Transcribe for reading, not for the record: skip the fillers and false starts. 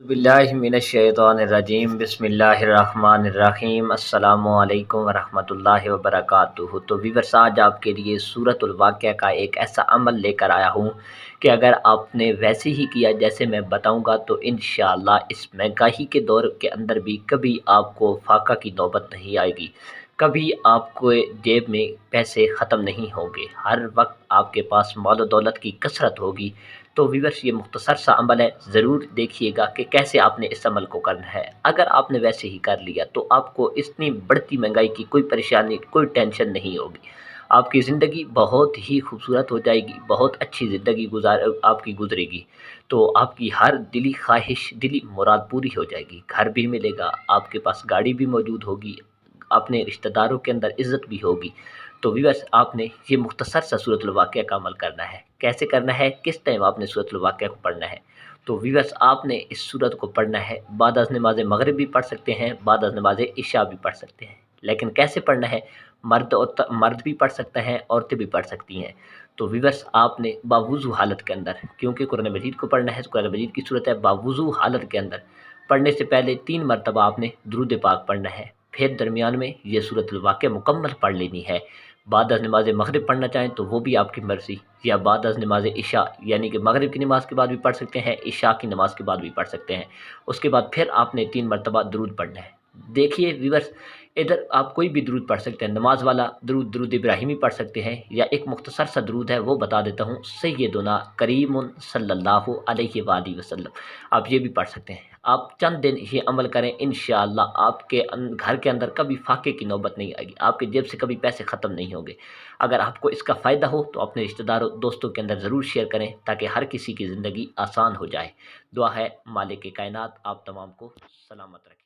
باللہ من الشیطان الرجیم بسم اللہ الرحمن الرحیم السلام علیکم ورحمۃ اللہ وبرکاتہ۔ تو ویورس، آج آپ کے لیے سورۃ الواقعہ کا ایک ایسا عمل لے کر آیا ہوں کہ اگر آپ نے ویسے ہی کیا جیسے میں بتاؤں گا تو انشاءاللہ اس مہنگائی کے دور کے اندر بھی کبھی آپ کو فاقہ کی نوبت نہیں آئے گی، کبھی آپ کو جیب میں پیسے ختم نہیں ہوں گے، ہر وقت آپ کے پاس مال و دولت کی کثرت ہوگی۔ تو ویورس، یہ مختصر سا عمل ہے، ضرور دیکھیے گا کہ کیسے آپ نے اس عمل کو کرنا ہے۔ اگر آپ نے ویسے ہی کر لیا تو آپ کو اتنی بڑھتی مہنگائی کی کوئی پریشانی، کوئی ٹینشن نہیں ہوگی، آپ کی زندگی بہت ہی خوبصورت ہو جائے گی، بہت اچھی زندگی آپ کی گزرے گی۔ تو آپ کی ہر دلی خواہش، دلی مراد پوری ہو جائے گی، گھر بھی ملے گا، آپ کے پاس گاڑی بھی موجود ہوگی، اپنے رشتہ داروں کے اندر عزت بھی ہوگی۔ تو ویورس، آپ نے یہ مختصر سا سورۃ الواقعہ کا عمل کرنا ہے۔ کیسے کرنا ہے، کس ٹائم آپ نے سورۃ الواقعہ کو پڑھنا ہے؟ تو ویورس، آپ نے اس سورت کو پڑھنا ہے، بعد از نماز مغرب بھی پڑھ سکتے ہیں، بعد از نماز عشاء بھی پڑھ سکتے ہیں، لیکن کیسے پڑھنا ہے؟ مرد بھی پڑھ سکتے ہیں، عورتیں بھی پڑھ سکتی ہیں۔ تو ویورس، آپ نے باوضو حالت کے اندر، کیونکہ قرآن مجید کو پڑھنا ہے، قرآن مجید کی صورت ہے، باوضو حالت کے اندر پڑھنے سے پہلے 3 مرتبہ آپ نے درود پاک پڑھنا ہے، پھر درمیان میں یہ سورۃ الواقعہ مکمل پڑھ لینی ہے۔ بعد از نماز مغرب پڑھنا چاہیں تو وہ بھی آپ کی مرضی، یا بعد از نماز عشاء یعنی کہ مغرب کی نماز کے بعد بھی پڑھ سکتے ہیں، عشاء کی نماز کے بعد بھی پڑھ سکتے ہیں۔ اس کے بعد پھر آپ نے 3 مرتبہ درود پڑھنا ہے۔ دیکھیے ویورس، ادھر آپ کوئی بھی درود پڑھ سکتے ہیں، نماز والا درود، درود ابراہیمی پڑھ سکتے ہیں، یا ایک مختصر سا درود ہے وہ بتا دیتا ہوں، سیدنا کریم صلی اللہ علیہ وآلہ وسلم، آپ یہ بھی پڑھ سکتے ہیں۔ آپ چند دن یہ عمل کریں، انشاءاللہ آپ کے گھر کے اندر کبھی فاقے کی نوبت نہیں آئے گی، آپ کے جیب سے کبھی پیسے ختم نہیں ہوں گے۔ اگر آپ کو اس کا فائدہ ہو تو اپنے رشتہ داروں، دوستوں کے اندر ضرور شیئر کریں تاکہ ہر کسی کی زندگی آسان ہو جائے۔ دعا ہے مالک کائنات آپ تمام کو سلامت رکھے۔